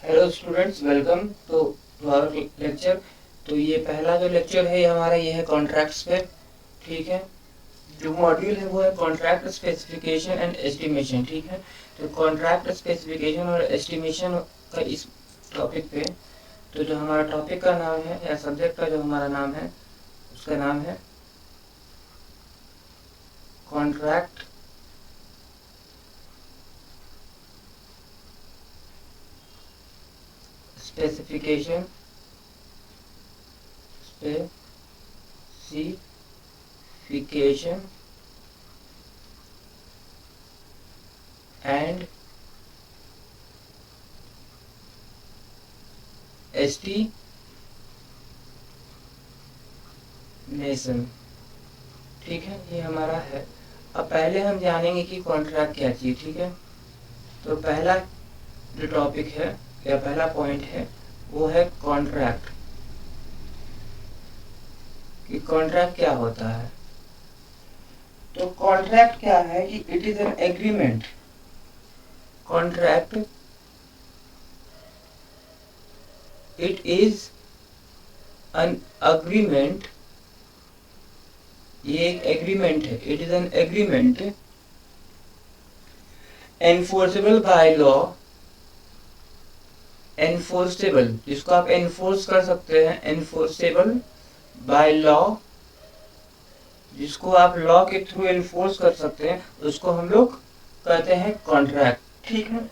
Hello students, welcome to our lecture. तो ये पहला जो लेक्चर है हमारा ये है कॉन्ट्रैक्ट्स पे। ठीक है, जो मॉड्यूल है वो है कॉन्ट्रैक्ट स्पेसिफिकेशन एंड एस्टिमेशन। ठीक है, तो कॉन्ट्रैक्ट स्पेसिफिकेशन और एस्टिमेशन का इस टॉपिक पे, तो जो हमारा टॉपिक का नाम है या सब्जेक्ट का जो हमारा नाम है उसका नाम है contract specification specification and estimation. ठीक है, ये हमारा है। अब पहले हम जानेंगे कि कॉन्ट्रैक्ट क्या चीज। ठीक है, तो पहला जो टॉपिक है या पहला पॉइंट है वो है कॉन्ट्रैक्ट, कि कॉन्ट्रैक्ट क्या होता है। तो कॉन्ट्रैक्ट क्या है कि it is an agreement. Contract it is an agreement, ये एक एग्रीमेंट है। It is an agreement enforceable by law, enforceable जिसको आप एनफोर्स कर सकते हैं, एनफोर्सेबल बाय लॉ जिसको आप लॉ के थ्रू एनफोर्स कर सकते हैं, उसको हम लोग कहते हैं कॉन्ट्रैक्ट। ठीक है,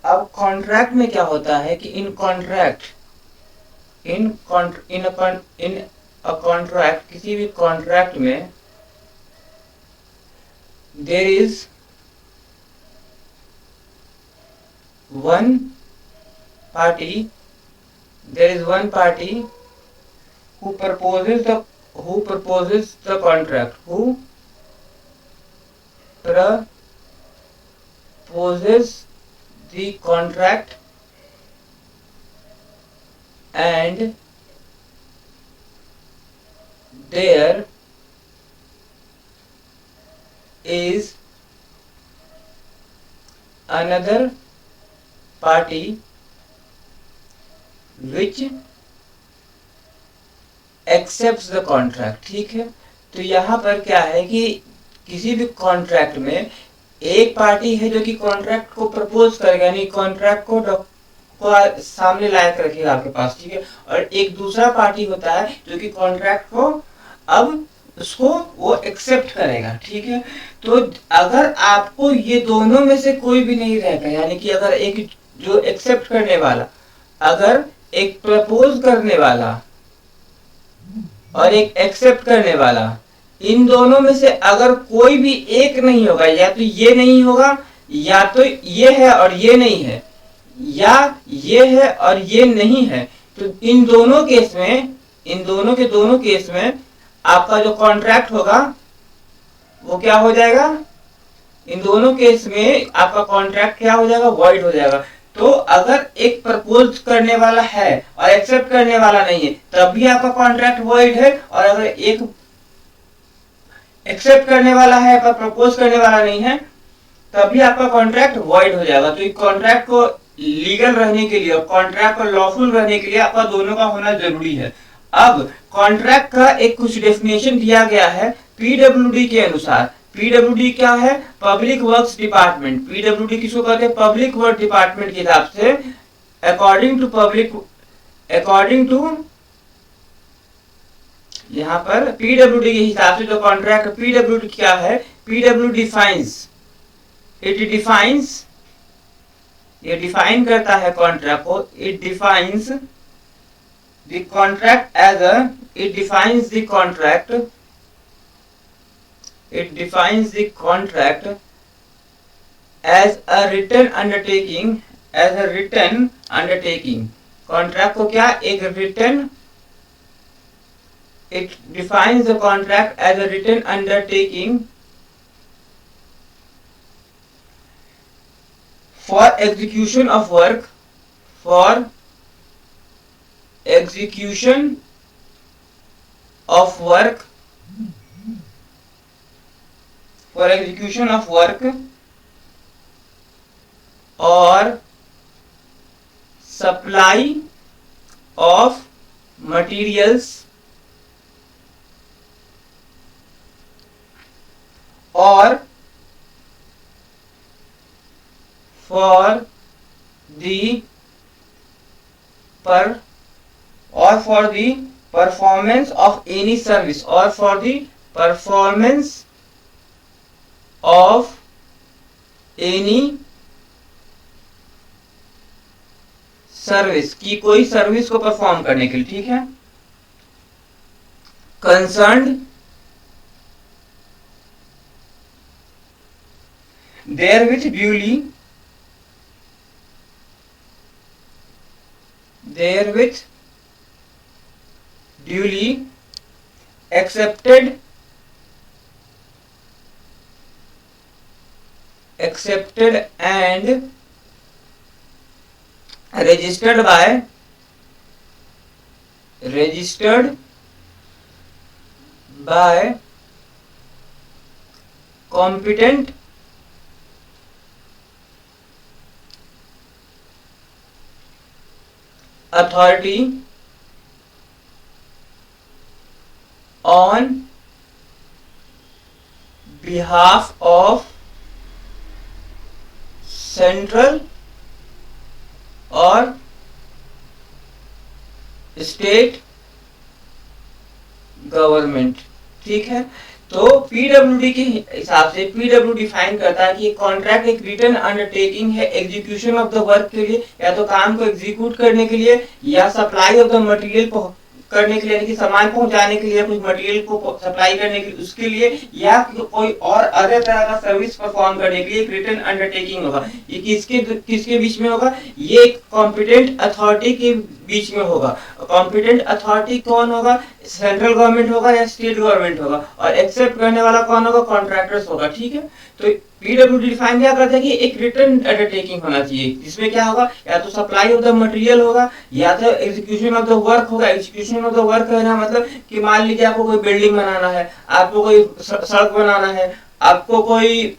अब कॉन्ट्रैक्ट में क्या होता है कि इन कॉन्ट्रैक्ट इन अ कॉन्ट्रैक्ट, किसी भी कॉन्ट्रैक्ट में there is one party, there is one party who proposes the contract, who proposes the contract, and there is another party which accepts the contract। ठीक है, तो यहाँ पर क्या है कि किसी भी कॉन्ट्रैक्ट में एक पार्टी है जो कि कॉन्ट्रैक्ट को प्रपोज करेगा, यानी कॉन्ट्रैक्ट को सामने लायक रखेगा आपके पास। ठीक है, और एक दूसरा पार्टी होता है जो कि कॉन्ट्रैक्ट को अब उसको वो एक्सेप्ट करेगा। ठीक है, तो अगर आपको ये दोनों में से कोई भी नहीं रहेगा, यानी कि अगर एक जो एक्सेप्ट करने वाला, अगर एक प्रपोज करने वाला और एक एक्सेप्ट करने वाला, इन दोनों में से अगर कोई भी एक नहीं होगा, या तो ये नहीं होगा, या तो ये है और ये नहीं है, या ये है और ये नहीं है, तो इन दोनों केस में, इन दोनों के दोनों केस में आपका जो कॉन्ट्रैक्ट होगा वो क्या हो जाएगा, इन दोनों केस में आपका कॉन्ट्रैक्ट क्या हो जाएगा, वॉइड हो जाएगा। तो अगर एक प्रपोज करने वाला है और एक्सेप्ट करने वाला नहीं है तब भी आपका कॉन्ट्रैक्ट वॉइड है, और अगर एक एक्सेप्ट करने वाला है पर प्रपोज करने वाला नहीं है तब भी आपका कॉन्ट्रैक्ट वॉइड हो जाएगा। तो कॉन्ट्रैक्ट को लीगल रहने के लिए, कॉन्ट्रैक्ट को लॉफुल रहने के लिए आपका दोनों का होना जरूरी है। अब कॉन्ट्रैक्ट का एक कुछ डेफिनेशन दिया गया है पीडब्ल्यूडी के अनुसार। पीडब्ल्यूडी क्या है, पब्लिक वर्क्स डिपार्टमेंट। पीडब्ल्यूडी किसको कहते हैं, पब्लिक वर्क डिपार्टमेंट के हिसाब से, अकॉर्डिंग टू यहाँ पर पीडब्ल्यूडी के हिसाब से जो कॉन्ट्रैक्ट, पीडब्ल्यूडी क्या है, पीडब्ल्यूडी डिफाइंस, ये डिफाइन करता है कॉन्ट्रैक्ट को, it defines the contract as a, it defines the contract, it defines the contract as a written undertaking, as a written undertaking। contract को क्या, एक written, it defines the contract as a written undertaking for execution of work, for execution of work, for execution of work or supply of materials और for the performance of any service और for the performance of any service की कोई service को perform करने के लिए, ठीक है। Concerned therewith duly accepted and registered by competent authority on behalf of central और स्टेट गवर्नमेंट, ठीक है। तो पीडब्ल्यूडी के हिसाब से पीडब्ल्यू डिफाइन करता है कि कॉन्ट्रैक्ट एक रिटन अंडरटेकिंग है एग्जीक्यूशन ऑफ द वर्क के लिए, या तो काम को एग्जीक्यूट करने के लिए, या सप्लाई ऑफ द मटेरियल करने के लिए, यानी कि सामान पहुंचाने के लिए, कुछ मटेरियल को सप्लाई करने के लिए, उसके लिए, या कोई और अदर तरह का सर्विस परफॉर्म करने के लिए एक रिटन अंडरटेकिंग होगा। ये किसके बीच में होगा? ये कॉम्पिटेंट अथॉरिटी के बीच में होगा। कॉम्पिटेंट अथॉरिटी कौन होगा? सेंट्रल गवर्नमेंट होगा या स्टेट गवर्नमेंट होगा, और एक्सेप्ट करने वाला कौन होगा? कॉन्ट्रैक्टर्स होगा, ठीक है। तो पीडब्ल्यूडी डिफाइन क्या करता है कि एक रिटन अंडरटेकिंग होना चाहिए, जिसमें क्या होगा? या तो सप्लाई ऑफ द मटेरियल होगा, या तो एग्जीक्यूशन ऑफ द वर्क होगा। एग्जीक्यूशन ऑफ द वर्क कहना मतलब कि मान लीजिए आपको कोई बिल्डिंग बनाना है, आपको कोई सड़क बनाना है, आपको कोई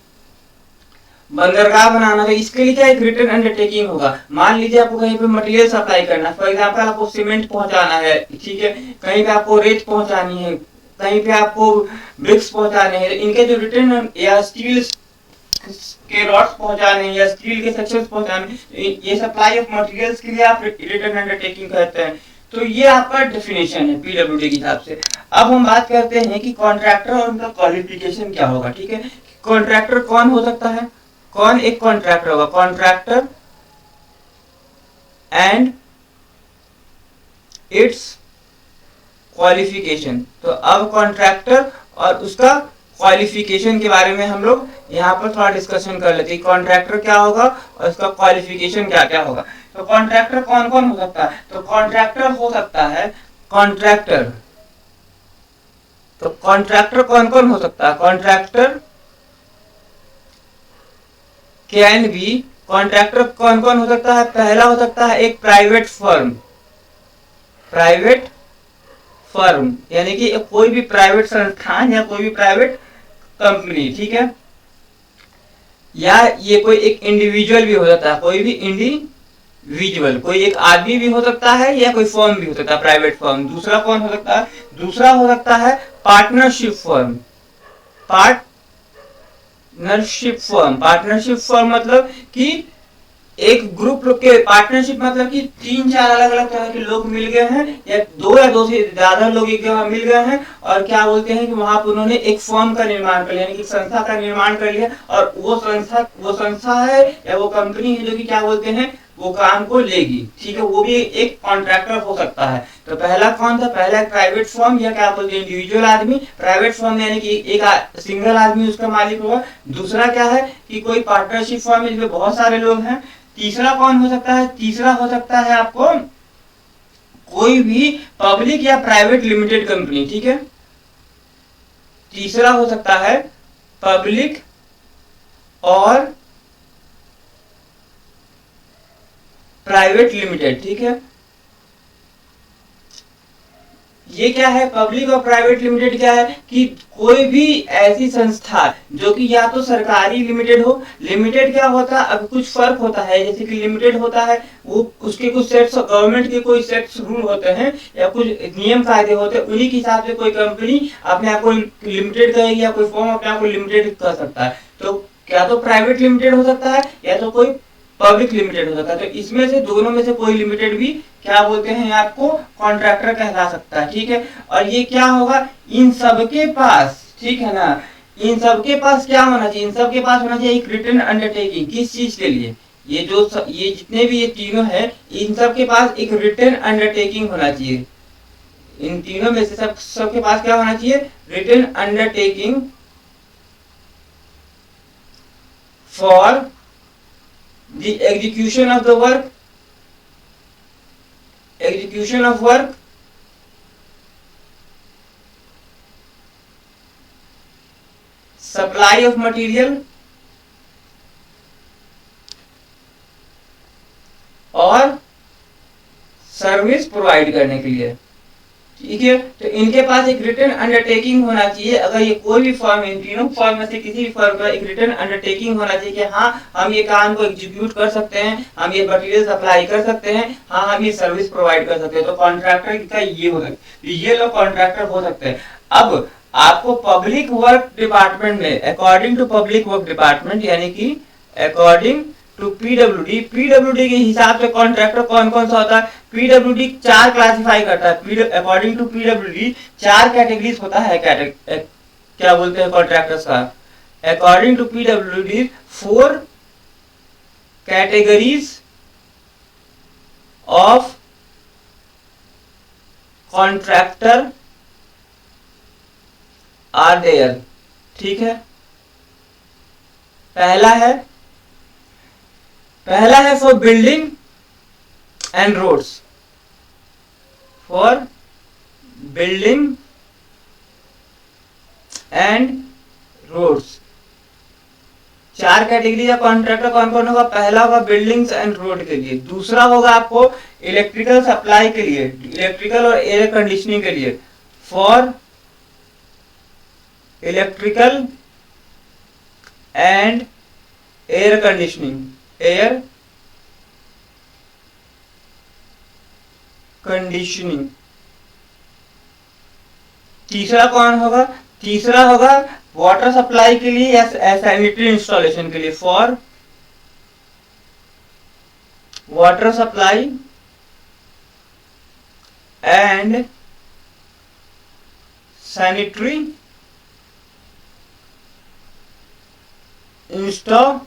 बंदरगाह बनाना है, इसके लिए क्या एक रिटन अंडरटेकिंग होगा। मान लीजिए आपको कहीं पे मटेरियल सप्लाई करना है, फॉर एग्जांपल आपको सीमेंट पहुंचाना है, ठीक है, कहीं पे आपको रेत पहुंचानी है, कहीं पे आपको ब्रिक्स पहुंचाने हैं, इनके जो रिटन या स्टील के रॉड्स पहुंचाने हैं या स्टील के सेक्शंस पहुंचाने, ये सप्लाई ऑफ मटेरियल्स के लिए आप रिटन अंडरटेकिंग कहते हैं। तो ये आपका डेफिनेशन है पीडब्ल्यूडी के हिसाब से। अब हम बात करते हैं कि कॉन्ट्रैक्टर और उनका क्वालिफिकेशन क्या होगा, ठीक है। कॉन्ट्रैक्टर कौन हो सकता है? कौन एक कॉन्ट्रैक्टर होगा? Contractor and it's qualification. तो अब कॉन्ट्रैक्टर और उसका क्वालिफिकेशन के बारे में हम लोग यहाँ पर थोड़ा डिस्कशन कर लेते हैं। कॉन्ट्रैक्टर क्या होगा और उसका क्वालिफिकेशन क्या क्या होगा। तो कॉन्ट्रैक्टर कौन कौन हो सकता है? तो कॉन्ट्रैक्टर हो सकता है कॉन्ट्रैक्टर। तो कॉन्ट्रैक्टर कौन कौन हो सकता है? कॉन्ट्रैक्टर कैन बी, कॉन्ट्रैक्टर कौन कौन हो सकता है? पहला हो सकता है एक प्राइवेट फर्म, यानी कि कोई भी प्राइवेट संस्थान या कोई भी प्राइवेट कंपनी, ठीक है। या ये कोई एक इंडिविजुअल भी हो सकता है, कोई भी इंडिविजुअल, कोई एक आदमी भी हो सकता है या कोई फर्म भी हो सकता है, प्राइवेट फर्म। दूसरा कौन हो सकता है? दूसरा हो सकता है पार्टनरशिप फर्म। पार्टनरशिप फर्म मतलब कि एक ग्रुप लोग के, पार्टनरशिप मतलब कि 3-4 अलग अलग तरह के लोग मिल गए हैं, या 2 या 2 से ज्यादा लोग एक जगह मिल गए हैं, और क्या बोलते हैं कि वहां पर उन्होंने एक फर्म का निर्माण कर लिया, यानी कि संस्था का निर्माण कर लिया, और वो संस्था है या वो कंपनी है जो कि क्या बोलते हैं वो काम को लेगी, ठीक है। वो भी एक कॉन्ट्रैक्टर हो सकता है। तो पहला कौन था? पहला एक प्राइवेट फर्म या क्या बोलते हैं इंडिविजुअल आदमी। प्राइवेट फर्म यानी कि एक सिंगल आदमी उसका मालिक होगा। दूसरा क्या है कि कोई पार्टनरशिप फर्म जिसमें बहुत सारे लोग हैं। तीसरा कौन हो सकता है? तीसरा हो सकता है आपको कोई भी पब्लिक या प्राइवेट लिमिटेड कंपनी, ठीक है। तीसरा हो सकता है पब्लिक और प्राइवेट लिमिटेड, ठीक है। ये क्या है, पब्लिक और प्राइवेट लिमिटेड क्या है कि कोई भी ऐसी संस्था जो कि या तो सरकारी लिमिटेड हो, लिमिटेड क्या होता है, अब कुछ फर्क होता है, जैसे कि लिमिटेड होता है वो उसके कुछ सेट्स, गवर्नमेंट के कोई सेट्स रूल होते हैं या कुछ नियम कायदे होते हैं, उन्हीं के हिसाब से कोई कंपनी अपने आप को लिमिटेड कहेगी या कोई फॉर्म अपने आप को लिमिटेड कर सकता है। तो क्या तो प्राइवेट लिमिटेड हो सकता है या तो कोई पब्लिक लिमिटेड हो सकता है। तो इसमें से दोनों में से कोई लिमिटेड भी क्या बोलते हैं, आपको कॉन्ट्रैक्टर कहला सकता है, ठीक है। और ये क्या होगा, इन सबके पास, ठीक है ना, इन सबके पास क्या होना चाहिए, इन सबके पास होना चाहिए एक रिटन अंडरटेकिंग। किस चीज के लिए, ये जितने भी ये तीनों है, इन सबके पास एक रिटन अंडरटेकिंग होना चाहिए। इन तीनों में से सबके पास क्या होना चाहिए, written undertaking for the execution of the work, execution of work, supply of material और सर्विस प्रोवाइड करने के लिए, ठीक है। तो इनके पास एक रिटन अंडरटेकिंग होना चाहिए। अगर ये कोई भी फर्म, इन तीनों फर्म में से किसी भी फर्म का एक रिटन अंडरटेकिंग होना चाहिए कि हाँ हम ये काम को एग्जीक्यूट कर सकते हैं, हम ये मटेरियल सप्लाई कर सकते हैं, हाँ हम ये सर्विस प्रोवाइड कर सकते हैं। तो कॉन्ट्रैक्टर का ये हो सकता है, ये लोग कॉन्ट्रैक्टर हो सकते हैं। अब आपको पब्लिक वर्क डिपार्टमेंट में, according to public work department यानी कि अकॉर्डिंग टू पीडब्ल्यूडी, पीडब्ल्यूडी के हिसाब से कॉन्ट्रैक्टर कौन कौन सा होता है, पीडब्ल्यूडी 4 क्लासिफाई करता है। अकॉर्डिंग टू पीडब्ल्यूडी 4 कैटेगरीज होता है, क्या बोलते हैं कॉन्ट्रैक्टर्स का। According to PWD 4 categories of contractor are there, ठीक है। पहला है for building and roads, for building and roads. 4 category का कॉन्ट्रैक्टर कौन कौन होगा, पहला होगा बिल्डिंग्स एंड रोड के लिए, दूसरा होगा आपको इलेक्ट्रिकल सप्लाई के लिए, इलेक्ट्रिकल और एयर कंडीशनिंग के लिए, for electrical and air conditioning, air conditioning. तीसरा कौन होगा, तीसरा होगा वाटर सप्लाई के लिए या सैनिटरी इंस्टॉलेशन के लिए, for water supply and sanitary installation.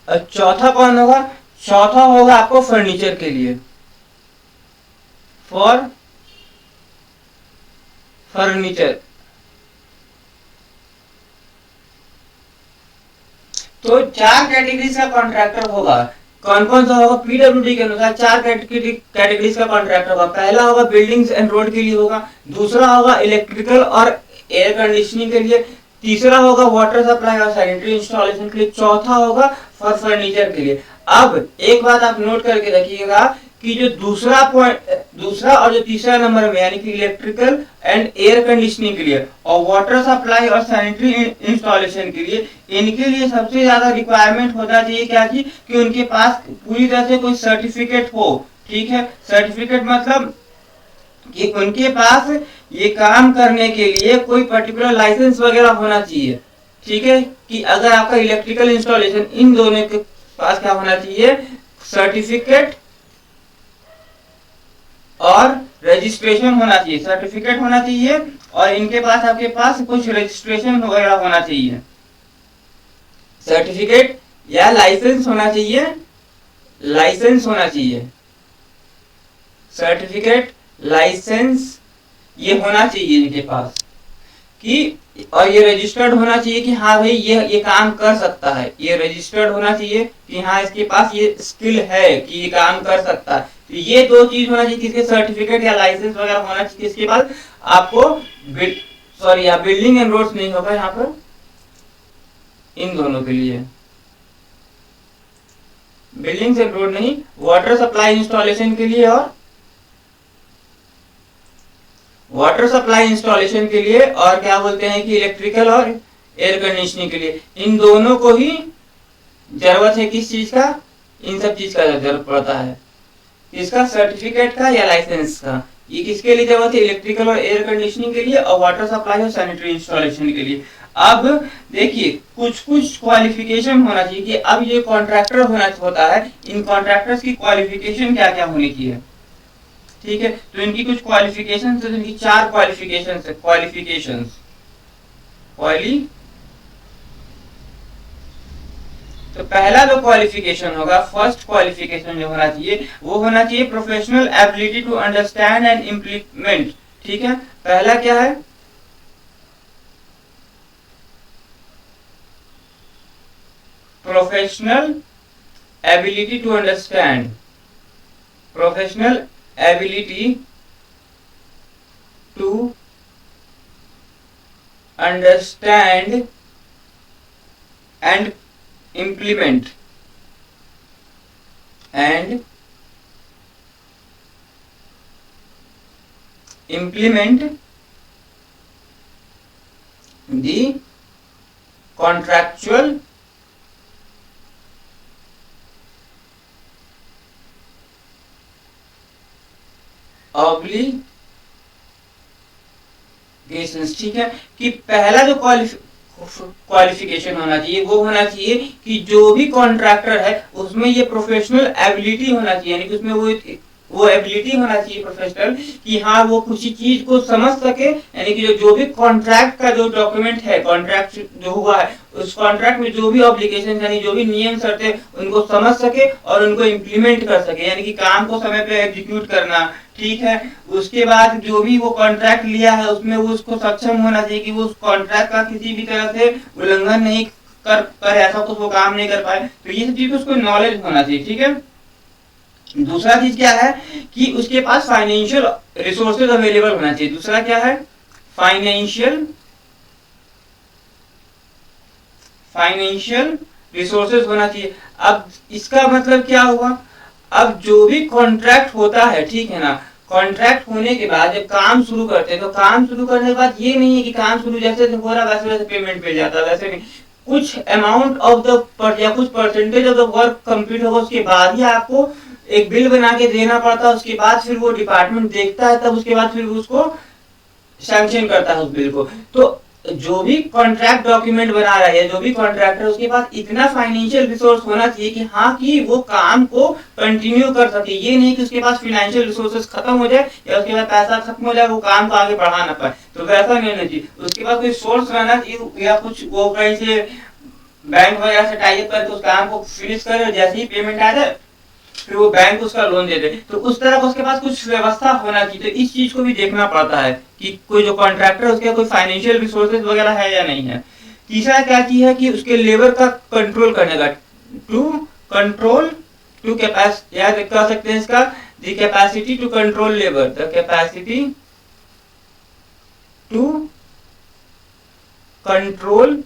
चौथा कौन होगा, चौथा होगा आपको फर्नीचर के लिए, फॉर फर्नीचर। तो 4 कैटेगरीज का कॉन्ट्रैक्टर होगा। कौन कौन सा होगा, पीडब्ल्यूडी के अनुसार 4 कैटेगरीज का कॉन्ट्रैक्टर होगा। पहला होगा बिल्डिंग्स एंड रोड के लिए होगा, दूसरा होगा इलेक्ट्रिकल और एयर कंडीशनिंग के लिए, तीसरा होगा वाटर सप्लाई और सैनिटरी इंस्टॉलेशन के लिए, चौथा होगा फॉर फर्नीचर के लिए। अब एक बात आप नोट करके रखिएगा कि जो दूसरा और जो तीसरा नंबर में यानी कि इलेक्ट्रिकल एंड एयर कंडीशनिंग के लिए और वाटर सप्लाई और सैनिटरी इंस्टॉलेशन के लिए, इनके लिए सबसे ज्यादा रिक्वायरमेंट होना चाहिए क्या कि उनके पास पूरी तरह से कोई सर्टिफिकेट हो, ठीक है। सर्टिफिकेट मतलब कि उनके पास ये काम करने के लिए कोई पर्टिकुलर लाइसेंस वगैरह होना चाहिए, ठीक है। कि अगर आपका इलेक्ट्रिकल इंस्टॉलेशन, इन दोनों के पास क्या होना चाहिए, सर्टिफिकेट और रजिस्ट्रेशन होना चाहिए, सर्टिफिकेट होना चाहिए और इनके पास आपके पास कुछ रजिस्ट्रेशन वगैरह होना चाहिए, सर्टिफिकेट या लाइसेंस होना चाहिए, लाइसेंस होना चाहिए, सर्टिफिकेट लाइसेंस ये होना चाहिए इनके पास कि, और ये रजिस्टर्ड होना चाहिए कि हाँ भाई ये काम कर सकता है, ये रजिस्टर्ड होना चाहिए कि हाँ इसके पास ये स्किल है कि ये काम कर सकता है। तो ये 2 चीज होना चाहिए, किसके सर्टिफिकेट या लाइसेंस वगैरह होना चाहिए। इसके बाद आपको सॉरी यहाँ बिल्डिंग एंड रोड्स नहीं होगा, यहाँ पर इन दोनों के लिए बिल्डिंग्स एंड रोड नहीं, वाटर सप्लाई इंस्टॉलेशन के लिए और वाटर सप्लाई इंस्टॉलेशन के लिए और क्या बोलते हैं कि इलेक्ट्रिकल और एयर कंडीशनिंग के लिए, इन दोनों को ही जरूरत है किस चीज का, इन सब चीज का जरूरत पड़ता है, इसका सर्टिफिकेट का या लाइसेंस का। ये किसके लिए जरूरत है, इलेक्ट्रिकल और एयर कंडीशनिंग के लिए और वाटर सप्लाई और सैनिटरी इंस्टॉलेशन के लिए। अब देखिए कुछ कुछ क्वालिफिकेशन होना चाहिए कि अब ये कॉन्ट्रैक्टर होता है, इन कॉन्ट्रैक्टर्स की क्वालिफिकेशन क्या क्या होनी चाहिए, ठीक है। तो इनकी कुछ क्वालिफिकेशन, तो इनकी 4 क्वालिफिकेशन तो पहला जो क्वालिफिकेशन होगा, फर्स्ट क्वालिफिकेशन जो होना चाहिए वो होना चाहिए professional ability to understand and implement, ठीक है। पहला क्या है, professional ability to understand, professional ability to understand and implement the contractual obligations, ठीक है। कि पहला जो क्वालिफिकेशन होना चाहिए वो होना चाहिए कि जो भी कॉन्ट्रैक्टर है उसमें ये प्रोफेशनल एबिलिटी होना चाहिए, यानी कि उसमें वो एबिलिटी होना चाहिए प्रोफेशनल कि हाँ वो किसी चीज को समझ सके, यानी कि जो भी कॉन्ट्रैक्ट का जो डॉक्यूमेंट है, कॉन्ट्रैक्ट जो हुआ है उस कॉन्ट्रैक्ट में जो भी ऑब्लिगेशन यानी जो भी नियम शर्तें उनको समझ सके और उनको इम्प्लीमेंट कर सके, यानी कि काम को समय पे एग्जीक्यूट करना, ठीक है। उसके बाद जो भी वो कॉन्ट्रैक्ट लिया है उसमें वो उसको सक्षम होना चाहिए कि वो उस कॉन्ट्रैक्ट का किसी भी तरह से उल्लंघन नहीं कर ऐसा कुछ वो काम नहीं कर पाए, तो ये सब चीज उसको नॉलेज होना चाहिए, ठीक है। दूसरा चीज क्या है कि उसके पास फाइनेंशियल रिसोर्सेज अवेलेबल होना चाहिए। दूसरा क्या है, फाइनेंशियल रिसोर्सेज होना चाहिए। अब इसका मतलब क्या हुआ, अब जो भी कॉन्ट्रैक्ट होता है, ठीक है ना, कॉन्ट्रैक्ट होने के बाद जब काम शुरू करते हैं तो काम शुरू करने के बाद ये नहीं है कि काम शुरू जैसे हो रहा वैसे वैसे पेमेंट मिल जाता, वैसे नहीं, कुछ अमाउंट ऑफ द या कुछ percentage of the work complete होगा उसके बाद ही आपको एक बिल बना के देना पड़ता है, उसके बाद फिर वो डिपार्टमेंट देखता है, तब उसके बाद फिर उसको सैंक्शन करता है उस बिल को। तो जो भी कॉन्ट्रैक्ट डॉक्यूमेंट बना रहा है, जो भी कॉन्ट्रैक्टर, उसके पास इतना फाइनेंशियल रिसोर्स होना चाहिए कि हाँ कि वो काम को कंटिन्यू कर सके। ये नहीं कि उसके पास फाइनेंशियल रिसोर्सेज खत्म हो जाए या उसके पास पैसा खत्म हो जाए वो काम को आगे बढ़ा ना पाए, तो वैसा नहीं होना चाहिए। उसके पास कोई सोर्स रहना चाहिए या कुछ वो कहीं से बैंक वगैरह से टाई अप करके उस काम को फिनिश करे, जैसे ही पेमेंट आ जाए फिर वो बैंक उसका लोन दे दे, तो उस तरह का उसके पास कुछ व्यवस्था होना चाहिए। तो इस चीज को भी देखना पड़ता है कि कोई जो कॉन्ट्रैक्टर है उसके कोई फाइनेंशियल रिसोर्सेज वगैरह है या नहीं है। तीसरा क्या चीज है कि उसके लेबर का कंट्रोल करने का, टू कंट्रोल टू कैपेसिटी, याद कह सकते हैं इसका, the capacity to control labour, the capacity to control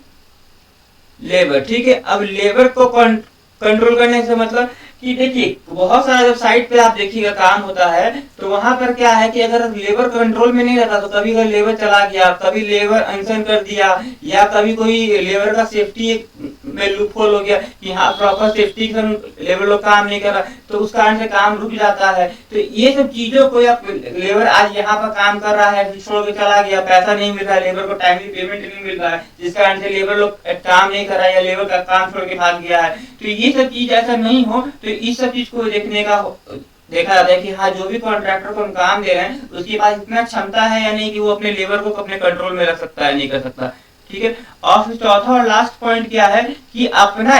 labour, ठीक है। अब लेबर को कंट्रोल करने से मतलब कि देखिए बहुत सारा जब साइट पे आप देखिएगा काम होता है तो वहां पर क्या है कि अगर लेबर कंट्रोल में नहीं रहता तो कभी अगर लेबर चला गया, कभी लेबर अनशन कर दिया, या कभी कोई लेबर का सेफ्टी में लूपहोल हो गया कि हाँ प्रॉपर सेफ्टी लेबर लोग काम नहीं कर रहा, तो उस कारण से काम रुक जाता है। तो ये सब चीजों को, या लेबर आज यहाँ पर काम कर रहा है छोड़ के चला गया, पैसा नहीं मिल रहा है, लेबर को टाइमली पेमेंट नहीं मिल रहा है, जिस कारण से लेबर लोग काम नहीं कर रहा है या लेबर का काम छोड़ के भाग गया है, तो ये सब चीज ऐसा नहीं हो। तो इस सब चीज को देखा जाता है कि हाँ जो भी कॉन्ट्रैक्टर को हम काम दे रहे हैं उसके पास इतना क्षमता है या नहीं कि वो अपने लेबर को अपने कंट्रोल में रख सकता है, नहीं कर सकता, ठीक है। और चौथा और लास्ट पॉइंट क्या है कि अपना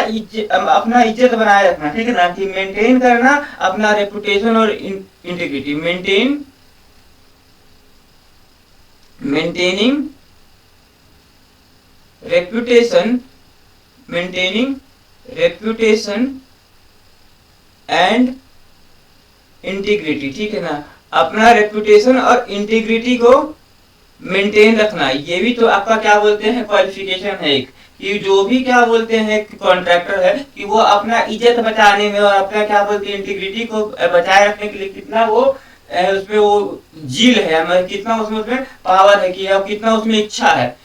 इज्जत बनाए रखना, ठीक है ना, कि मेंटेन करना अपना रेपुटेशन और integrity, maintaining reputation and integrity, ठीक है ना, अपना रेपुटेशन और इंटीग्रिटी को मेंटेन रखना, ये भी तो आपका क्या बोलते हैं क्वालिफिकेशन है एक, कि जो भी क्या बोलते हैं कॉन्ट्रैक्टर है कि वो अपना इज्जत बचाने में और अपना क्या बोलते हैं इंटीग्रिटी को बचाए रखने के लिए कितना वो उसमें वो जील है, हमारे कितना उसमें पावर है कि कितना उसमें इच्छा है।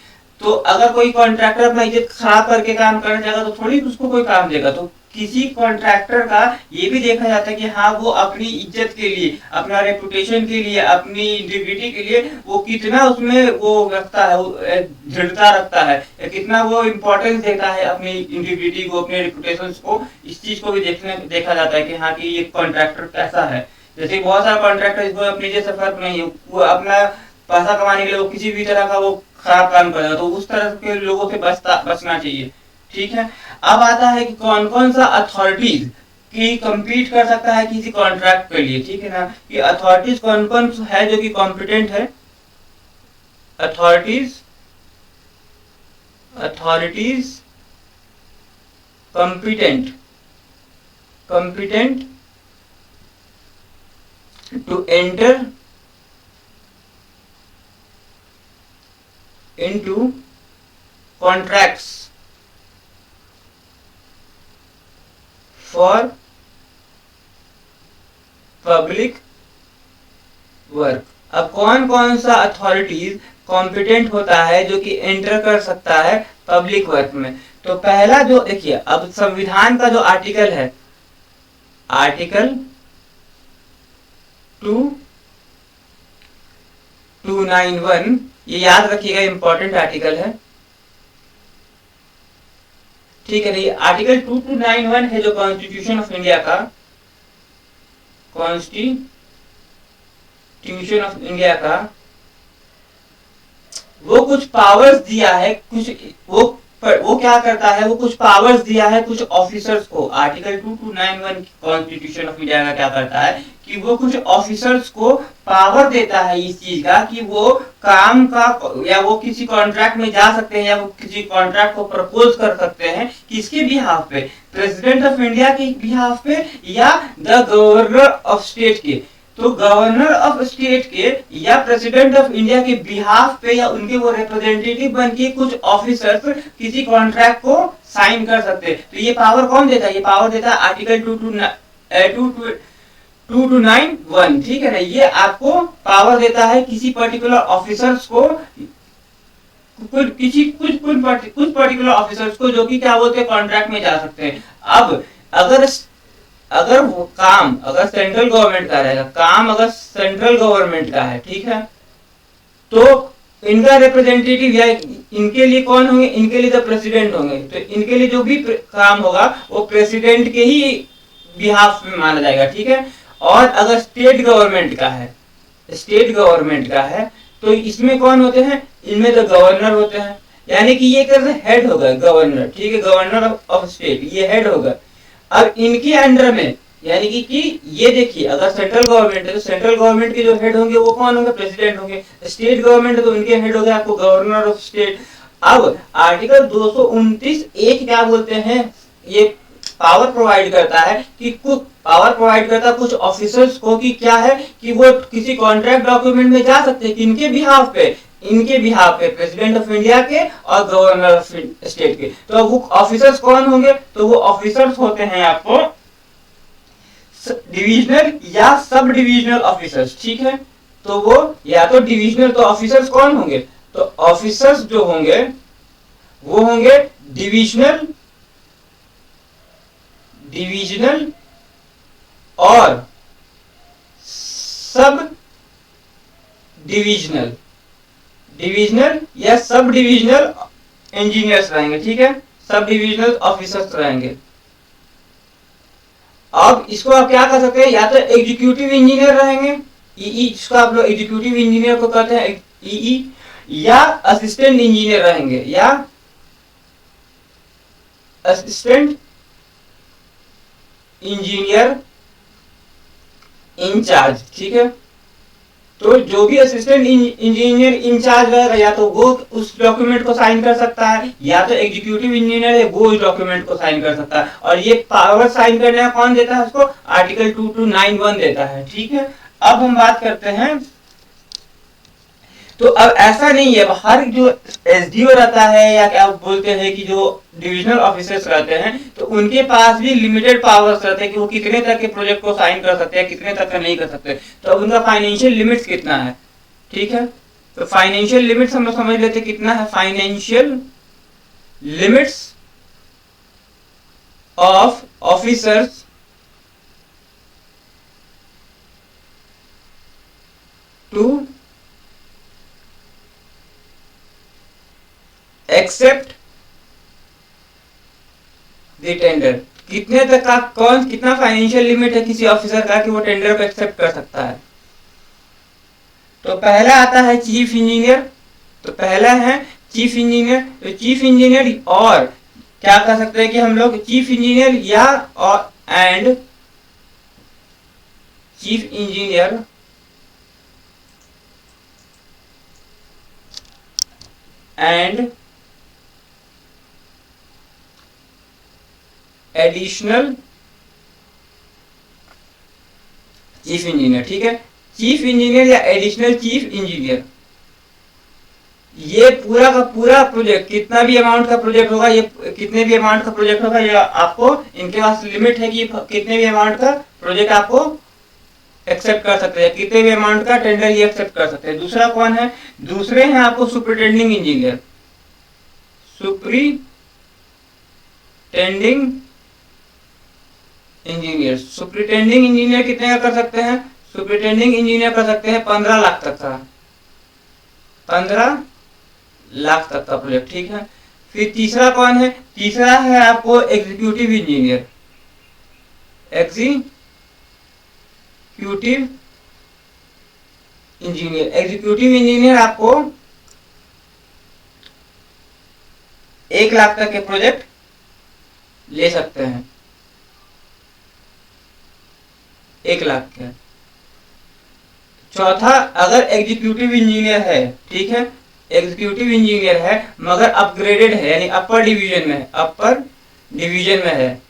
तो अगर कोई कॉन्ट्रैक्टर अपना इज्जत खराब करके काम करने जाएगा तो थोड़ी उसको कोई काम देगा। तो किसी कॉन्ट्रैक्टर का ये भी देखा जाता है कि हाँ वो अपनी इज्जत के लिए, अपना रेपुटेशन के लिए, अपनी इंटीग्रिटी के लिए वो कितना उसमें वो रखता है, दृढ़ता रखता है, या कितना वो इम्पोर्टेंस देता है अपनी इंटीग्रिटी को, अपने रेपुटेशन को। इस चीज को भी देखा जाता है कि हाँ कि ये कॉन्ट्रैक्टर कैसा है। जैसे बहुत सारा कॉन्ट्रैक्टर इसको अपने जैसे फर्क नहीं है, वो अपना पैसा कमाने के लिए वो किसी भी तरह का वो खराब काम करेगा, तो उस तरह के लोगों से बचना चाहिए। ठीक है, अब आता है कि कौन कौन सा अथॉरिटीज की compete कर सकता है किसी कॉन्ट्रैक्ट के लिए। ठीक है ना, ये अथॉरिटीज कौन कौन है जो कि कॉम्पिटेंट है। Authorities competent to enter into contracts for public work। अब कौन कौन सा अथॉरिटीज कॉम्पिटेंट होता है जो कि एंटर कर सकता है पब्लिक वर्क में। तो पहला जो देखिए, अब संविधान का जो आर्टिकल है, आर्टिकल 291, ये याद रखिएगा, इंपॉर्टेंट आर्टिकल है। ठीक है, ये आर्टिकल 2291 है जो कॉन्स्टिट्यूशन ऑफ इंडिया का, कॉन्स्टिट्यूशन ऑफ इंडिया का वो कुछ पावर्स दिया है, कुछ वो क्या करता है, वो कुछ पावर्स दिया है कुछ ऑफिसर्स को। आर्टिकल 2291 कॉन्स्टिट्यूशन ऑफ इंडिया का क्या करता है कि वो कुछ ऑफिसर्स को पावर देता है इस चीज का कि वो काम का, या वो किसी कॉन्ट्रैक्ट में जा सकते हैं, या वो किसी कॉन्ट्रैक्ट को प्रपोज कर सकते हैं किसके बिहाफ पे, प्रेसिडेंट ऑफ इंडिया के बिहाफ पे या द गवर्नर ऑफ स्टेट के। तो गवर्नर ऑफ स्टेट के या प्रेसिडेंट ऑफ इंडिया के बिहाफ पे या उनके वो रिप्रेजेंटेटिव बन के कुछ ऑफिसर्स किसी कॉन्ट्रैक्ट को साइन कर सकते हैं। तो ये पावर कौन देता है, ये पावर देता है आर्टिकल 2291। ठीक है ना, ये आपको पावर देता है किसी पर्टिकुलर ऑफिसर्स को, कुछ पर्टिकुलर ऑफिसर्स को जो कि क्या बोलते हैं कॉन्ट्रैक्ट में जा सकते हैं। अब अगर वो काम अगर सेंट्रल गवर्नमेंट का रहेगा, काम अगर सेंट्रल गवर्नमेंट का है, ठीक है, तो इनका रिप्रेजेंटेटिव या इनके लिए कौन होंगे, इनके लिए तो प्रेसिडेंट होंगे। तो इनके लिए जो भी काम होगा वो प्रेसिडेंट के ही बिहाफ में माना जाएगा। ठीक है, और अगर स्टेट गवर्नमेंट का है तो इसमें कौन होते हैं, इनमें तो गवर्नर होते हैं, यानी कि ये कैसे हेड होगा गवर्नर। ठीक है, गवर्नर ऑफ स्टेट ये हेड होगा। अब इनके अंडर में, यानी कि ये देखिए, अगर सेंट्रल गवर्नमेंट है तो सेंट्रल गवर्नमेंट के जो हेड होंगे वो कौन होंगे, प्रेसिडेंट होंगे। स्टेट गवर्नमेंट है तो उनके हेड होंगे आपको गवर्नर ऑफ स्टेट। अब आर्टिकल 229 एक क्या बोलते हैं, ये पावर प्रोवाइड करता है कि कुछ ऑफिसर्स को कि क्या है कि वो किसी कॉन्ट्रैक्ट डॉक्यूमेंट में जा सकते हैं, किनके बिहाफ पे, इनके बिहाफ पे, प्रेसिडेंट ऑफ इंडिया के और गवर्नर ऑफ स्टेट के। तो वो ऑफिसर्स कौन होंगे, तो वो ऑफिसर्स होते हैं आपको डिविजनल या सब डिविजनल ऑफिसर्स। ठीक है, तो वो या तो डिविजनल, तो ऑफिसर्स कौन होंगे, तो ऑफिसर्स जो होंगे वो होंगे डिविजनल और सब डिविजनल या सब डिविजनल इंजीनियर्स रहेंगे। ठीक है, सब डिविजनल ऑफिसर्स रहेंगे। अब इसको आप क्या कर सकते हैं, या तो एग्जीक्यूटिव इंजीनियर रहेंगे, ईई, जिसको आप लोग एग्जीक्यूटिव इंजीनियर को कहते हैं ईई, या असिस्टेंट इंजीनियर रहेंगे, या असिस्टेंट इंजीनियर इंचार्ज। ठीक है, तो जो भी असिस्टेंट इंजीनियर इंचार्ज रहेगा या तो वो उस डॉक्यूमेंट को साइन कर सकता है, या तो एग्जीक्यूटिव इंजीनियर है वो उस डॉक्यूमेंट को साइन कर सकता है। और ये पावर साइन करने का कौन देता है उसको, आर्टिकल 2291 देता है। ठीक है, अब हम बात करते हैं तो अब ऐसा नहीं है, हर जो एसडीओ रहता है या क्या बोलते हैं कि जो डिविजनल ऑफिसर्स रहते हैं, तो उनके पास भी लिमिटेड पावर्स रहते हैं कि वो कितने तक के प्रोजेक्ट को साइन कर सकते हैं, कितने तक का नहीं कर सकते। तो अब उनका फाइनेंशियल लिमिट्स कितना है, ठीक है। तो फाइनेंशियल लिमिट्स हम लोग समझ लेते कितना है। Financial limits of officers to accept the tender. कितने तक का कितना फाइनेंशियल लिमिट है किसी ऑफिसर का कि वो टेंडर को एक्सेप्ट कर सकता है। तो पहला आता है चीफ इंजीनियर। तो पहला है चीफ इंजीनियर। तो चीफ इंजीनियर और क्या कर सकते हैं कि हम लोग चीफ इंजीनियर या और and chief engineer and additional chief engineer, ठीक है। चीफ इंजीनियर या एडिशनल चीफ इंजीनियर, ये पूरा का पूरा प्रोजेक्ट, कितना भी अमाउंट का प्रोजेक्ट होगा, ये कितने भी अमाउंट का प्रोजेक्ट होगा, ये आपको इनके पास लिमिट है कि कितने भी अमाउंट का प्रोजेक्ट आपको एक्सेप्ट कर सकते हैं, कितने भी अमाउंट का टेंडर ये एक्सेप्ट कर सकते हैं। दूसरा कौन है, दूसरे हैं आपको superintending engineer. Superintending engineer, superintending engineer कितने का कर सकते हैं, सुपरिटेंडिंग इंजीनियर कर सकते हैं 15 लाख तक का, 15 लाख तक का प्रोजेक्ट, ठीक है। फिर तीसरा कौन है, तीसरा है आपको executive engineer. Executive engineer, executive engineer आपको 1 लाख तक के प्रोजेक्ट ले सकते हैं, 1 लाख के। चौथा, अगर एग्जीक्यूटिव इंजीनियर है, ठीक है, एग्जीक्यूटिव इंजीनियर है मगर अपग्रेडेड है, यानी अपर डिवीजन में, अपर डिवीजन में है,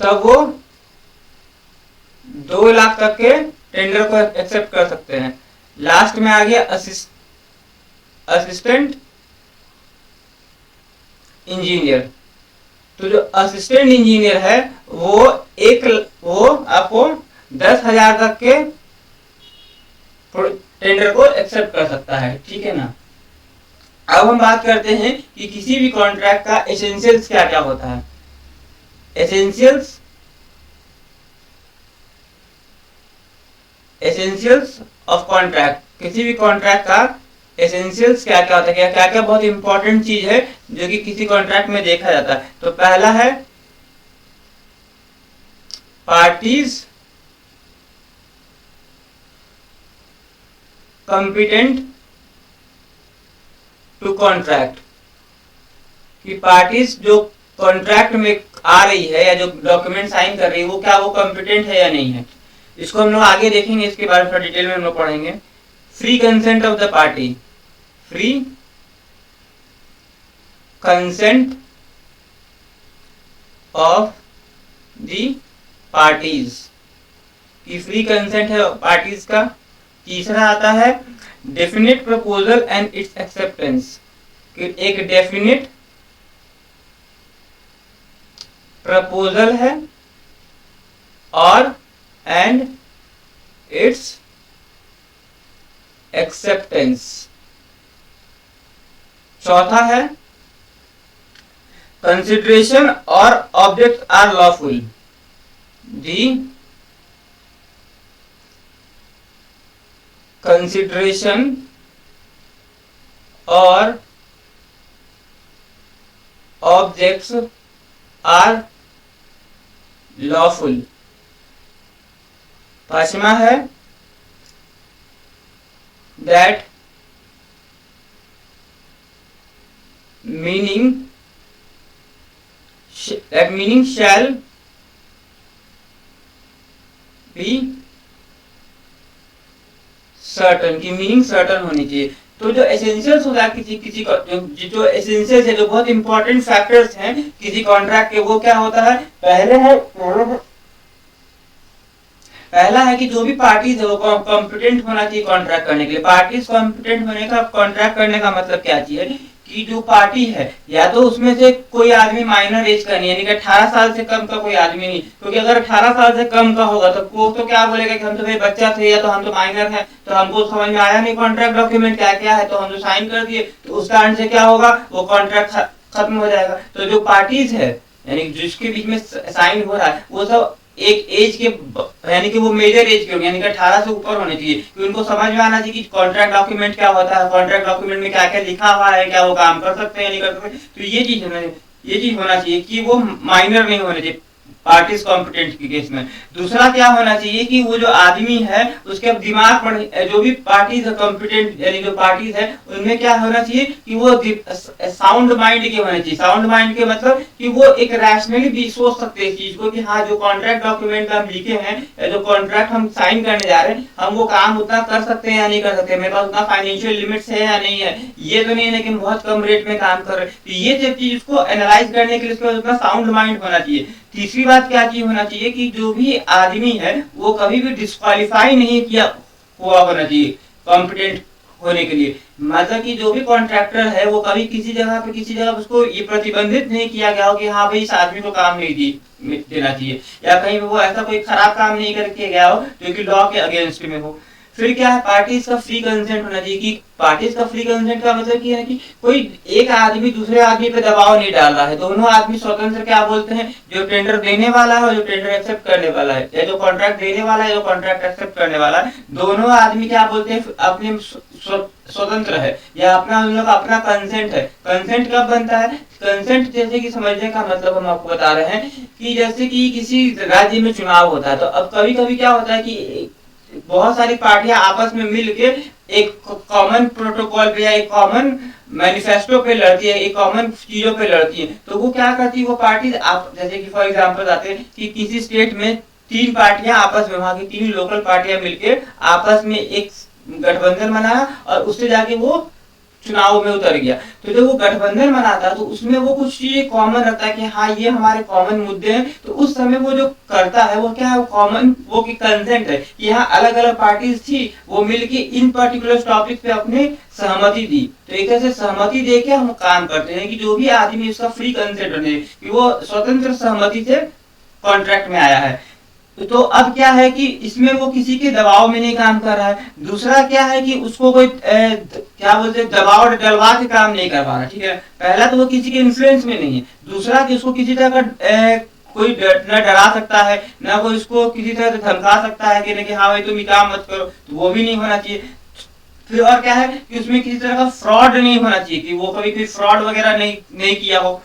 तब वो 2 लाख तक के टेंडर को एक्सेप्ट कर सकते हैं। लास्ट में आ गया असिस्टेंट इंजीनियर। तो जो असिस्टेंट इंजीनियर है वो आपको 10,000 तक के टेंडर को एक्सेप्ट कर सकता है, ठीक है ना। अब हम बात करते हैं कि किसी भी कॉन्ट्रैक्ट का एसेंशियल्स क्या क्या होता है। एसेंशियल्स ऑफ कॉन्ट्रैक्ट, किसी भी कॉन्ट्रैक्ट का एसेंशियल्स क्या क्या होता है, क्या क्या बहुत इंपॉर्टेंट चीज है जो कि किसी कॉन्ट्रैक्ट में देखा जाता है। तो पहला है पार्टीज कंपिटेंट टू कॉन्ट्रैक्ट, कि पार्टीज जो कॉन्ट्रैक्ट में आ रही है या जो डॉक्यूमेंट साइन कर रही है वो क्या वो कंपिटेंट है या नहीं है। इसको हम लोग आगे देखेंगे, इसके बारे में थोड़ा डिटेल में हम लोग पढ़ेंगे। Free consent of the party, free consent of the parties, की फ्री कंसेंट है पार्टीज का। तीसरा आता है definite proposal and its acceptance, एक डेफिनेट प्रपोजल है और एंड इट्स एक्सेप्टेंस। चौथा है कंसिडरेशन और object are lawful, the consideration और ऑब्जेक्ट्स आर लॉफुल। पांचवा है that meaning shall be certain, की मीनिंग सर्टन होनी चाहिए। तो जो एसेंशियल्स होगा किसी को, जो एसेंशियल्स है, जो बहुत इंपॉर्टेंट फैक्टर्स हैं किसी कॉन्ट्रैक्ट के, वो क्या होता है, पहले है पहला है कि जो भी पार्टीज है वो कॉम्पिटेंट होना चाहिए कॉन्ट्रैक्ट करने के लिए। पार्टीज कॉम्पिटेंट होने का, कॉन्ट्रैक्ट करने का मतलब क्या चीज है कि जो पार्टी है या तो उसमें से कोई आदमी माइनर एज का नहीं, यानी कि 18 साल से कम का कोई आदमी नहीं, क्योंकि अगर 18 साल से कम का होगा तो वो तो क्या बोलेगा कि हम तो भाई बच्चा थे या तो हम तो माइनर है, तो हमको समझ में आया नहीं कॉन्ट्रैक्ट डॉक्यूमेंट क्या क्या है, तो हम तो साइन कर दिए, तो उस कारण से क्या होगा, वो कॉन्ट्रैक्ट खत्म हो जाएगा। तो जो पार्टीज है यानी जिसके बीच में साइन हो रहा है वो सब एक एज के, यानी कि वो मेजर एज के होंगे, यानी कि 18 से ऊपर होने चाहिए, कि उनको समझ में आना चाहिए कि कॉन्ट्रैक्ट डॉक्यूमेंट क्या होता है, कॉन्ट्रैक्ट डॉक्यूमेंट में क्या क्या लिखा हुआ है, क्या वो काम कर सकते हैं नहीं कर सकते। तो ये चीज होना चाहिए कि वो माइनर नहीं होने चाहिए पार्टीज कॉम्पिटेंट के केस में। दूसरा क्या होना चाहिए कि वो जो आदमी है उसके दिमाग पर, जो भी पार्टीज है कॉम्पिटेंट यानी जो पार्टीज है उनमें क्या होना चाहिए कि वो साउंड माइंड के होने चाहिए। साउंड माइंड के मतलब कि वो एक रैशनली भी सोच सकते हैं इस चीज को कि हाँ जो कॉन्ट्रैक्ट डॉक्यूमेंट हम लिखे हैं या जो कॉन्ट्रैक्ट हम साइन करने जा रहे हैं हम वो काम उतना कर सकते हैं या नहीं कर सकते, मेरे पास उतना फाइनेंशियल लिमिट्स है या नहीं है, ये तो नहीं है लेकिन बहुत कम रेट में काम कर रहे हैं। तो ये सब चीज को एनालाइज करने के लिए उसके उतना साउंड माइंड होना चाहिए। तीसरी बात क्या चीज होना चाहिए कि जो भी आदमी है वो कभी भी डिस्क्वालीफाई नहीं किया हुआ होना चाहिए कॉम्पिटेंट होने के लिए। मतलब कि जो भी कॉन्ट्रैक्टर है वो कभी किसी जगह उसको ये प्रतिबंधित नहीं किया गया हो कि हाँ भाई इस आदमी को काम नहीं देना चाहिए, या कहीं वो ऐसा कोई खराब काम नहीं करके गया हो जो कि लॉ के अगेंस्ट में हो। फिर क्या है, पार्टीज का फ्री कंसेंट होना चाहिए। कि पार्टीज का फ्री कंसेंट का मतलब ये है कि कोई एक आदमी दूसरे आदमी पे दबाव नहीं डाल रहा है, दोनों आदमी स्वतंत्र क्या बोलते हैं, जो टेंडर देने वाला है और जो टेंडर एक्सेप्ट करने वाला है, या जो कॉन्ट्रैक्ट देने वाला है जो कॉन्ट्रैक्ट एक्सेप्ट करने वाला है, दोनों आदमी क्या बोलते हैं अपने स्वतंत्र है या अपना उन लोग अपना कंसेंट है। कंसेंट कब बनता है, कंसेंट जैसे कि समझने का मतलब हम आपको बता रहे हैं कि जैसे कि किसी राज्य में चुनाव होता है तो अब कभी कभी क्या होता है कि बहुत सारी पार्टियां आपस में मिलके एक कॉमन प्रोटोकॉल पे या एक कॉमन मैनिफेस्टो पे लड़ती है, एक कॉमन चीजों पे लड़ती है। तो वो क्या करती है वो पार्टी, आप जैसे कि फॉर एग्जांपल आते हैं कि किसी स्टेट में 3 पार्टियां आपस में, वहां की 3 लोकल पार्टियां मिलके आपस में एक गठबंधन बनाया और उससे जाके वो चुनाव में उतर गया। तो जब वो गठबंधन बनाता तो उसमें वो कुछ चीजें कॉमन रखता है कि हाँ ये हमारे कॉमन मुद्दे हैं, तो उस समय वो जो करता है वो क्या है, वो कॉमन वो की कंसेंट है कि यहाँ अलग अलग पार्टीज थी वो मिलके इन पर्टिकुलर टॉपिक पे अपने सहमति दी। तो एक तरह से सहमति दे के हम काम करते हैं कि जो भी आदमी इसका फ्री कंसेंट है कि वो स्वतंत्र सहमति से कॉन्ट्रैक्ट में आया है। तो अब क्या है कि इसमें वो किसी के दबाव में नहीं काम कर रहा है। दूसरा क्या है कि उसको कोई क्या बोलते हैं दबाव डलवा के काम नहीं कर पा रहा, ठीक है। पहला तो वो किसी के इन्फ्लुएंस में नहीं है, दूसरा कि उसको किसी तरह का कोई न डरा सकता है ना कोई उसको किसी तरह से धमका सकता है कि हाँ भाई तुम ये काम मत करो, तो वो भी नहीं होना चाहिए। फिर और क्या है कि उसमें किसी तरह का फ्रॉड नहीं होना चाहिए कि वो कभी कोई फ्रॉड वगैरह नहीं किया हो।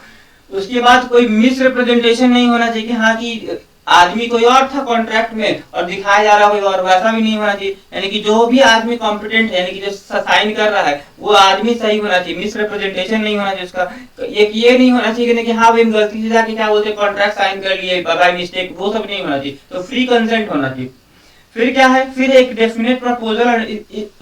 उसके बाद कोई मिस रिप्रेजेंटेशन नहीं होना चाहिए कि हाँ कि आदमी कोई और था कॉन्ट्रैक्ट में और दिखाया जा रहा कोई और, वैसा भी नहीं होना चाहिए। यानी कि जो भी आदमी कॉम्पिटेंट है यानी कि जो साइन कर रहा है वो आदमी सही होना चाहिए, मिस रिप्रेजेंटेशन नहीं होना चाहिए उसका। एक ये नहीं होना चाहिए कि हाँ भाई गलती से जाके क्या बोलते कॉन्ट्रैक्ट साइन कर लिए बाय मिस्टेक, वो सब नहीं होना चाहिए। तो फ्री कंसेंट होना चाहिए। फिर क्या है, फिर एक डेफिनेट प्रपोजल और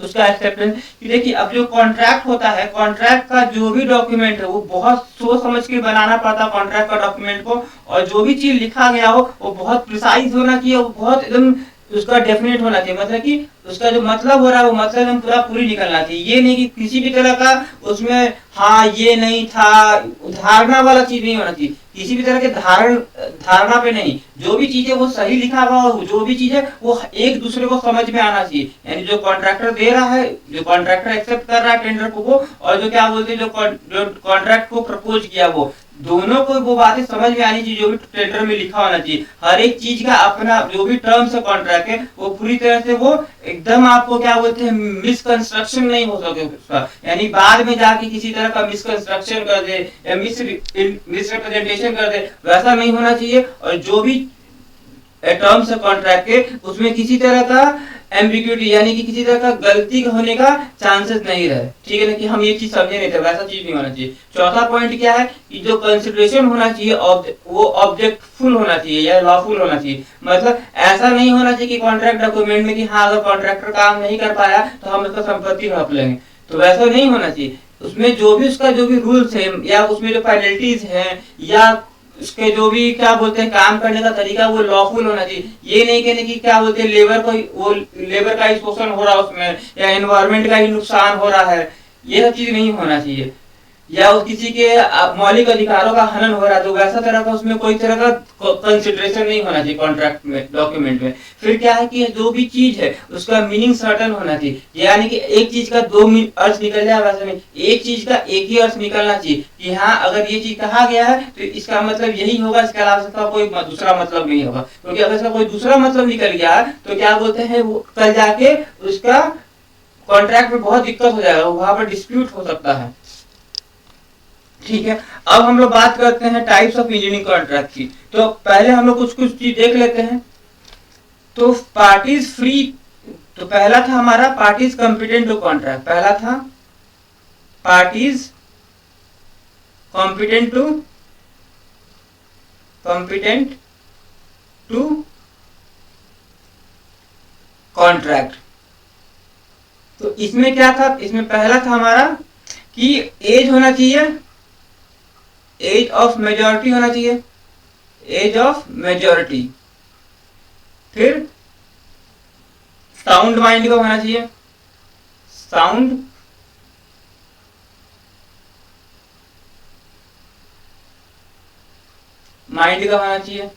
उसका एक्सेप्टेंस। देखिए अब जो कॉन्ट्रैक्ट होता है, कॉन्ट्रैक्ट का जो भी डॉक्यूमेंट है वो बहुत सोच समझ के बनाना पड़ता है कॉन्ट्रैक्ट का डॉक्यूमेंट को, और जो भी चीज लिखा गया हो वो बहुत प्रिसाइज होना चाहिए, वो बहुत एकदम उसका डेफिनेट होना चाहिए। मतलब कि उसका जो मतलब हो रहा है वो मतलब एकदम पूरी निकलना चाहिए। ये नहीं कि किसी भी तरह का उसमें हाँ ये नहीं था धारणा वाला चीज नहीं होना चाहिए, किसी भी तरह के धारणा पे नहीं। जो भी चीज है वो सही लिखा हुआ हो, जो भी चीज है वो एक दूसरे को समझ में आना चाहिए। यानी जो कॉन्ट्रैक्टर दे रहा है, जो कॉन्ट्रैक्टर एक्सेप्ट कर रहा है टेंडर को वो, और जो क्या बोलते हैं जो कॉन्ट्रैक्ट को प्रपोज किया वो, दोनों को वो बातें समझ में आनी चाहिए जो भी टेंडर में लिखा होना चाहिए। हर एक चीज का अपना जो भी टर्म्स है कॉन्ट्रैक्ट है वो पूरी तरह से वो एकदम आपको क्या बोलते हैं मिसकंस्ट्रक्शन नहीं हो सके उसका, यानी बाद में जाके किसी तरह का मिसकंस्ट्रक्शन कर दे या मिसरिप्रेजेंटेशन कर दे, वैसा नहीं होना चाहिए। और जो भी टर्म्स है कॉन्ट्रैक्ट के उसमें किसी तरह का एम्बिग्यूटी यानी कि किसी तरह का गलती होने का चांसेस नहीं रहे, ठीक है ना, कि हम ये चीज समझे नहीं थे, वैसा चीज नहीं होना चाहिए। चौथा पॉइंट क्या है कि जो कंसिडरेशन होना चाहिए वो ऑब्जेक्टफुल होना चाहिए या लॉफुल होना चाहिए। मतलब ऐसा नहीं होना चाहिए कि कॉन्ट्रैक्ट डॉक्यूमेंट में कि हाँ अगर कॉन्ट्रैक्टर काम नहीं कर पाया तो हम उसका संपत्ति हड़प लेंगे, तो वैसा नहीं होना चाहिए। उसमें जो भी उसका जो भी रूल्स है या उसमें जो पेनल्टीज हैं या उसके जो भी क्या बोलते हैं काम करने का तरीका वो लॉफुल होना चाहिए। ये नहीं कहने की क्या बोलते हैं लेबर को वो लेबर का ही शोषण हो रहा है उसमें, या एनवायरमेंट का ही नुकसान हो रहा है, ये सब चीज नहीं होना चाहिए। या किसी के मौलिक अधिकारों का हनन हो रहा है तो वैसा तरह का उसमें कोई तरह का कंसिडरेशन नहीं होना चाहिए कॉन्ट्रैक्ट में, डॉक्यूमेंट में। फिर क्या है कि जो भी चीज है उसका मीनिंग सर्टन होना चाहिए, यानी कि एक चीज का दो अर्थ निकल जाए वैसा नहीं, एक चीज का एक ही अर्थ निकलना चाहिए कि हाँ अगर ये चीज कहा गया है तो इसका मतलब यही होगा, इसके अलावा इसका कोई दूसरा मतलब नहीं होगा। क्योंकि अगर इसका कोई दूसरा मतलब निकल गया तो क्या बोलते हैं वो कल जाके उसका कॉन्ट्रैक्ट में बहुत दिक्कत हो जाएगा, वहां पर डिस्प्यूट हो सकता है। ठीक है, अब हम लोग बात करते हैं टाइप्स ऑफ इंजीनियरिंग कॉन्ट्रैक्ट की। तो पहले हम लोग कुछ कुछ चीज देख लेते हैं। तो पार्टीज फ्री, तो पहला था हमारा पार्टीज कॉम्पिटेंट टू कॉन्ट्रैक्ट, पहला था पार्टीज कॉम्पिटेंट टू कॉन्ट्रैक्ट। तो इसमें क्या था, इसमें पहला था हमारा कि एज होना चाहिए, एज ऑफ मेजॉरिटी होना चाहिए, एज ऑफ मेजॉरिटी। फिर साउंड माइंड का होना चाहिए, साउंड माइंड का होना चाहिए।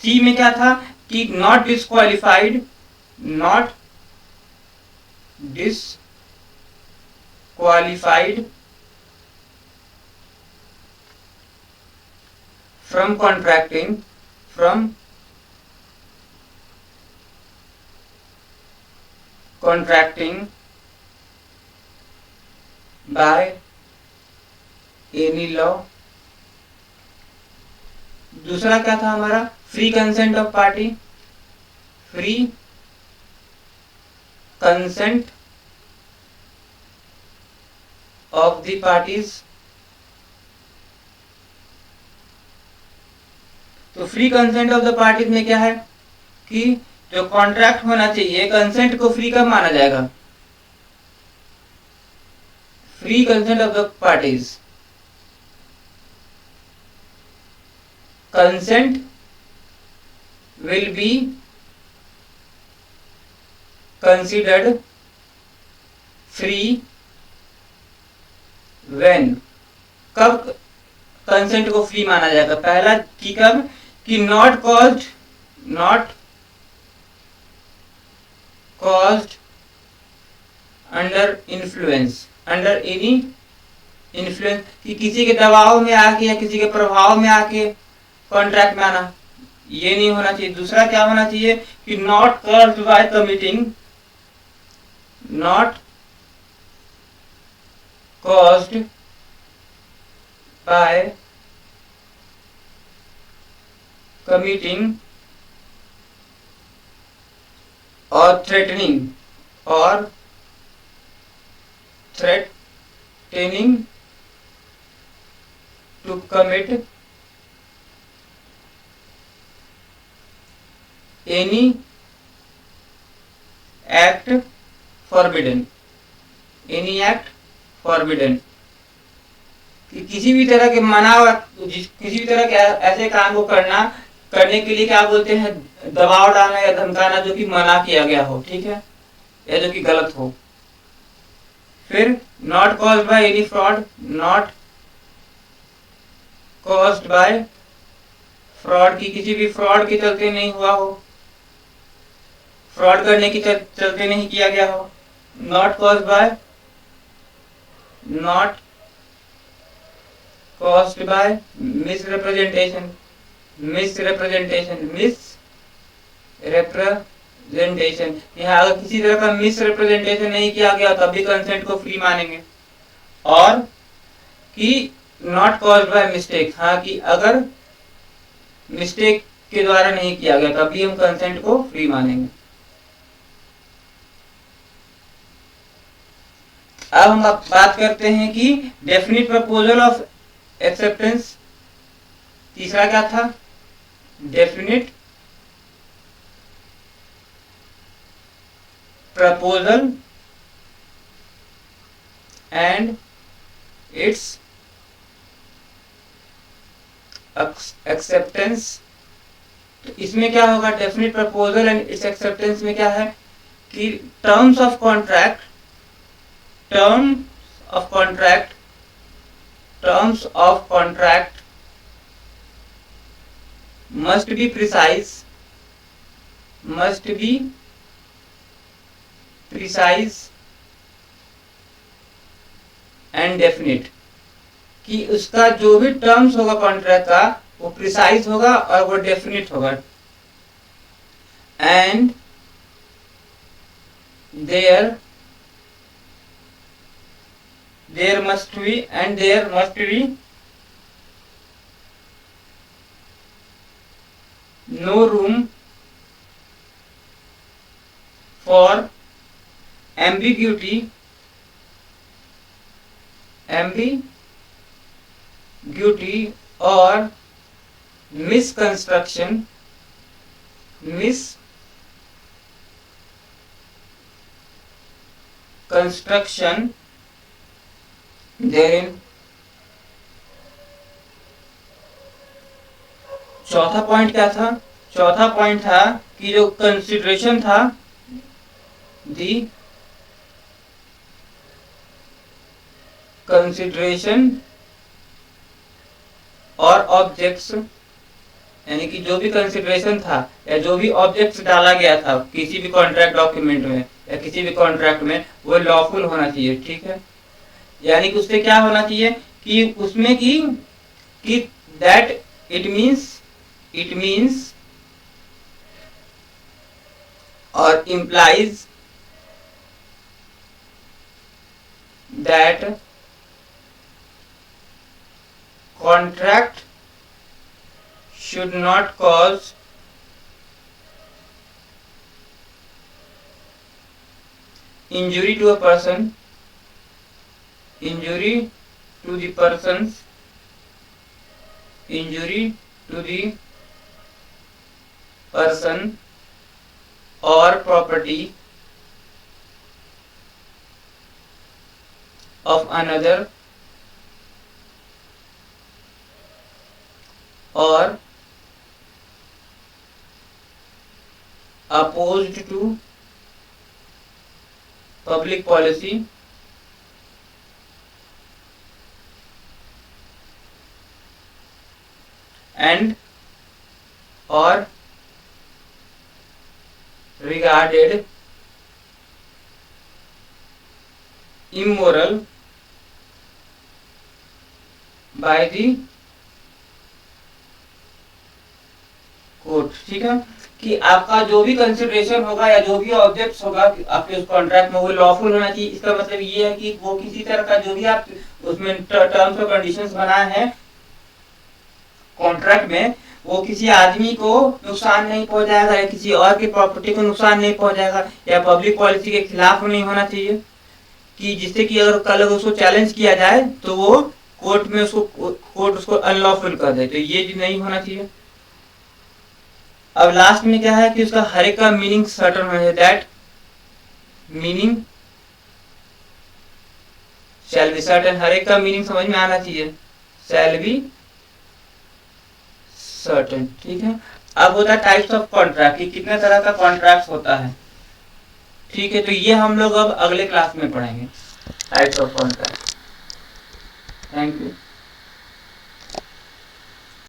सी में क्या था कि not disqualified, not disqualified from contracting by any law। दूसरा क्या था हमारा free consent of party, free consent of the parties. तो free consent of the parties में क्या है कि जो कॉन्ट्रैक्ट होना चाहिए, कंसेंट को फ्री कब माना जाएगा, free consent of the parties, consent will be considered free when, कब कंसेंट को फ्री माना जाएगा, पहला कि कब कि not caused under influence, under any influence, कि किसी के दबाव में आके या किसी के प्रभाव में आके कॉन्ट्रैक्ट में आना, ये नहीं होना चाहिए। दूसरा क्या होना चाहिए कि not caused by committing, not caused by committing और threatening to commit any act forbidden, any act forbidden, कि किसी भी तरह के मना, किसी भी तरह के ऐसे काम को करने के लिए क्या बोलते हैं दबाव डालना या धमकाना जो कि मना किया गया हो, ठीक है, या जो कि गलत हो। फिर not caused by any fraud, not caused bye fraud, की किसी भी फ्रॉड के चलते नहीं हुआ हो, फ्रॉड करने के चलते नहीं किया गया हो। Not caused bye, not caused bye misrepresentation, यहाँ अगर किसी तरह का मिसरिप्रेजेंटेशन नहीं किया गया तब भी कंसेंट को फ्री मानेंगे। और कि नॉट कॉज्ड बाय मिस्टेक, हाँ कि अगर मिस्टेक के द्वारा नहीं किया गया तब भी हम कंसेंट को फ्री मानेंगे। अब हम बात करते हैं कि डेफिनिट प्रपोजल ऑफ एक्सेप्टेंस। तीसरा क्या था, definite proposal and its acceptance, तो इसमें क्या होगा, definite proposal and its acceptance में क्या है कि terms of contract must be precise and definite, कि उसका जो भी टर्म्स होगा कॉन्ट्रैक्ट का वो प्रिसाइज होगा और वो डेफिनेट होगा, and there must be no room for ambiguity or misconstruction therein। चौथा पॉइंट क्या था, चौथा पॉइंट था कि जो कंसिडरेशन था, दी कंसिडरेशन और ऑब्जेक्ट्स, यानी कि जो भी कंसिडरेशन था या जो भी ऑब्जेक्ट्स डाला गया था किसी भी कॉन्ट्रैक्ट डॉक्यूमेंट में या किसी भी कॉन्ट्रैक्ट में, वो लॉफुल होना चाहिए, ठीक है। यानी कि उससे क्या होना चाहिए कि उसमें कि that it means or implies that contract should not cause injury to a person, injury to the person or property of another, or opposed to public policy and or regarded immoral by the court, ठीक है। कि आपका जो भी consideration होगा या जो भी ऑब्जेक्ट्स होगा आपके उस कॉन्ट्रैक्ट में वो लॉफुल होना चाहिए। इसका मतलब ये है कि वो किसी तरह का जो भी आप उसमें टर्म्स और कंडीशंस बनाए हैं कॉन्ट्रैक्ट में, वो किसी आदमी को नुकसान नहीं पहुंचाएगा या किसी और की प्रॉपर्टी को नुकसान नहीं पहुंचाएगा या पब्लिक पॉलिसी के खिलाफ नहीं होना चाहिए, कि जिससे कि अगर कल उसको चैलेंज किया जाए तो वो कोर्ट में कोर्ट उसको अनलॉफुल कर दे, तो ये नहीं होना चाहिए। अब लास्ट में क्या है कि उसका हर एक का मीनिंग सर्टन होना चाहिए, that meaning shall be certain, हर एक का मीनिंग समझ में आना चाहिए, शैल बी सर्टन, ठीक है। अब होता है टाइप्स ऑफ कॉन्ट्रैक्ट, कि कितने तरह का कॉन्ट्रैक्ट होता है, ठीक है। तो ये हम लोग अब अगले क्लास में पढ़ेंगे, types of contract. Thank you.